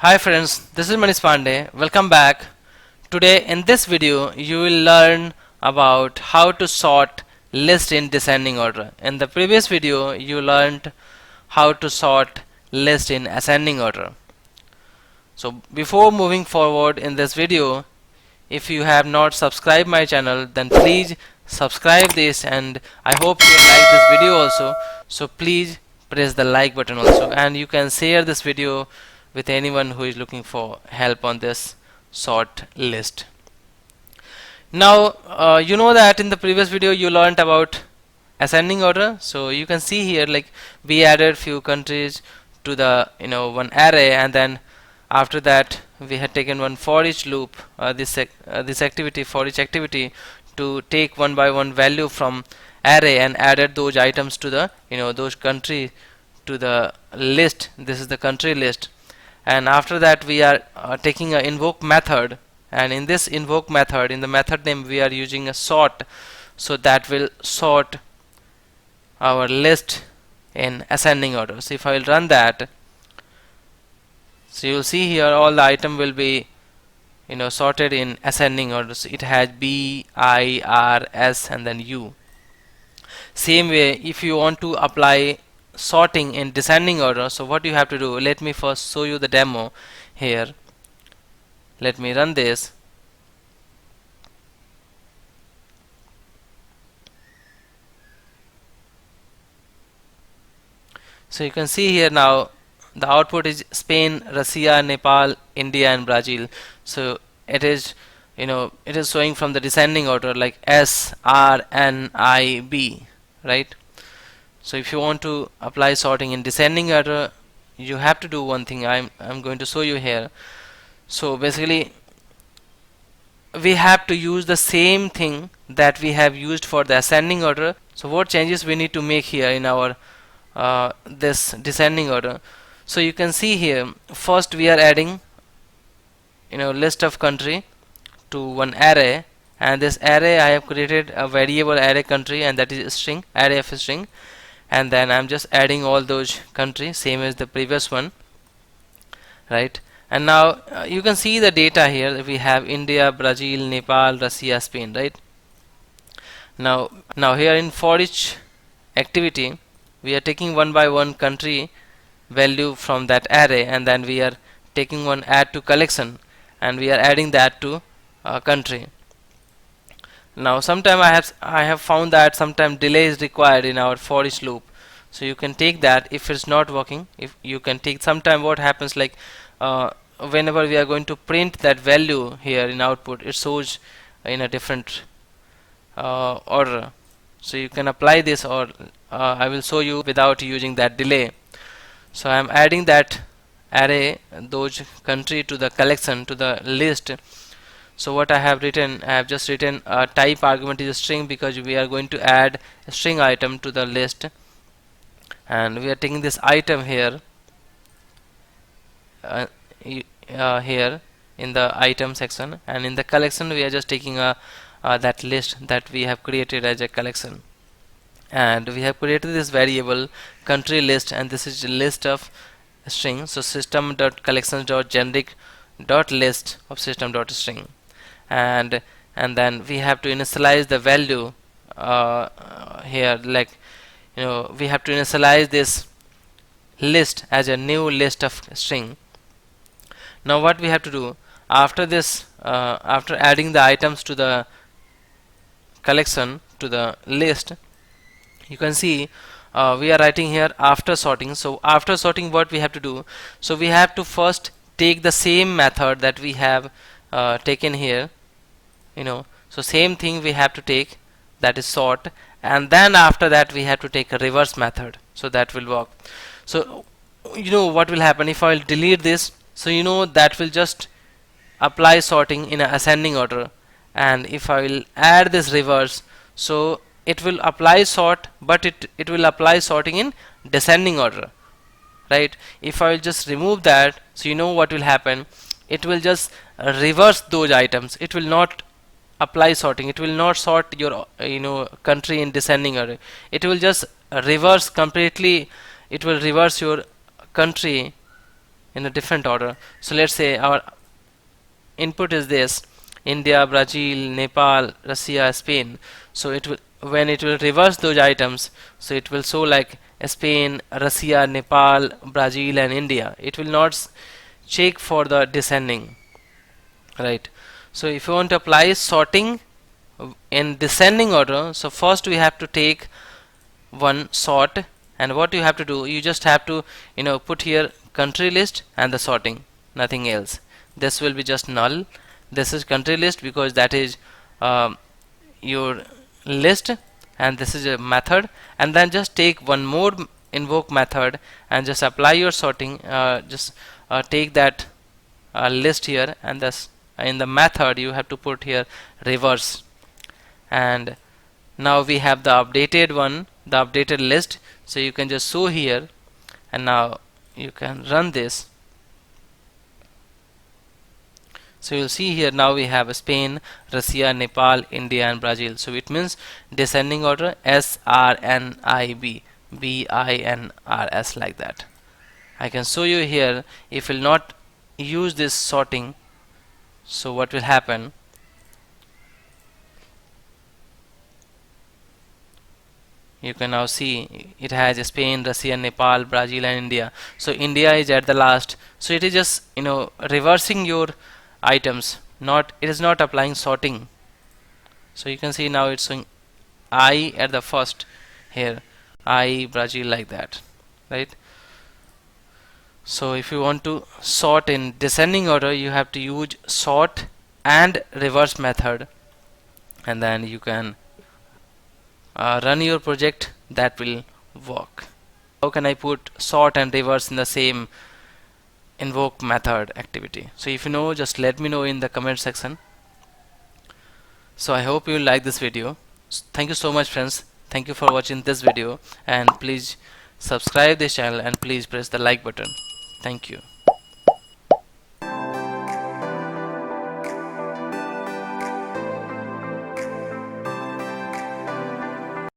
Hi friends, this is Manish Pandey. Welcome back. Today in this video you will learn about how to sort list in descending order. In the previous video you learned how to sort list in ascending order. So before moving forward in this video, if you have not subscribed my channel, then please subscribe this, and I hope you like this video also. So please press the like button also, and you can share this video with anyone who is looking for help on this sort list. Now you know that in the previous video you learned about ascending order. So you can see here, like, we added few countries to the one array, and then after that we had taken one for each loop, this activity, for each activity, to take one by one value from array and added those items to the those country to the list. This is the country list. And after that we are taking a invoke method, and in this invoke method, in the method name, we are using a sort, so that will sort our list in ascending order. So if I will run that, so you will see here all the item will be sorted in ascending order. So it has B, I, R, S, and then U. Same way, if you want to apply sorting in descending order, so what you have to do, let me first show you the demo here. Let me run this. So you can see here now the output is Spain, Russia, Nepal, India, and Brazil. So it is it is showing from the descending order, like S, R, N, I, B, right? So if you want to apply sorting in descending order, you have to do one thing. I'm going to show you here. So basically we have to use the same thing that we have used for the ascending order. So what changes we need to make here in our this descending order? So you can see here, first we are adding list of country to one array, and this array I have created a variable array country, and that is a string, array of a string, and then I'm just adding all those countries same as the previous one, right? And now you can see the data here. We have India, Brazil, Nepal, Russia, Spain, right? Now here in for each activity we are taking one by one country value from that array, and then we are taking one add to collection, and we are adding that to country. Now sometime I have found that sometime delay is required in our for each loop. So you can take that. If it's not working, if you can take, sometime what happens, like whenever we are going to print that value here in output, it shows in a different order. So you can apply this, or I will show you without using that delay. So I am adding that array, those country, to the collection, to the list. So what I have written, I have just written a type argument is a string, because we are going to add a string item to the list, and we are taking this item here here in the item section, and in the collection we are just taking that list that we have created as a collection, and we have created this variable country list, and this is a list of string. So System.Collections.Generic.List of System.String, and then we have to initialize the value here, like we have to initialize this list as a new list of string. Now what we have to do after this, after adding the items to the collection, to the list, you can see we are writing here after sorting. So after sorting, what we have to do, so we have to first take the same method that we have taken here, so same thing we have to take, that is sort, and then after that we have to take a reverse method, so that will work. So what will happen if I will delete this, so that will just apply sorting in a ascending order, and if I will add this reverse, so it will apply sort, but it will apply sorting in descending order, right? If I will just remove that, so what will happen, it will just reverse those items. It will not apply sorting, it will not sort your country in descending order. It will just reverse completely, it will reverse your country in a different order. So let's say our input is this: India, Brazil, Nepal, Russia, Spain. So it will, when it will reverse those items, so it will show like Spain, Russia, Nepal, Brazil and India. It will not check for the descending, right? So if you want to apply sorting in descending order, so first we have to take one sort, and what you have to do, you just have to put here country list and the sorting, nothing else. This will be just null. This is country list because that is your list, and this is a method. And then just take one more invoke method and just apply your sorting. Just take that list here, and thus in the method you have to put here reverse. And now we have the updated one, the updated list. So you can just show here, and now you can run this. So you'll see here now we have Spain, Russia, Nepal, India and Brazil. So it means descending order SRNIB, BINRS, like that. I can show you here. If you'll not use this sorting, so what will happen? You can now see it has Spain, Russia, Nepal, Brazil and India. So India is at the last. So it is just reversing your items, not, it is not applying sorting. So you can see now it's showing I at the first here, I, Brazil, like that, right? So if you want to sort in descending order, you have to use sort and reverse method, and then you can run your project. That will work. How can I put sort and reverse in the same invoke method activity? So if you know, just let me know in the comment section. So I hope you like this video. Thank you so much friends. Thank you for watching this video, and please subscribe this channel and please press the like button. Thank you.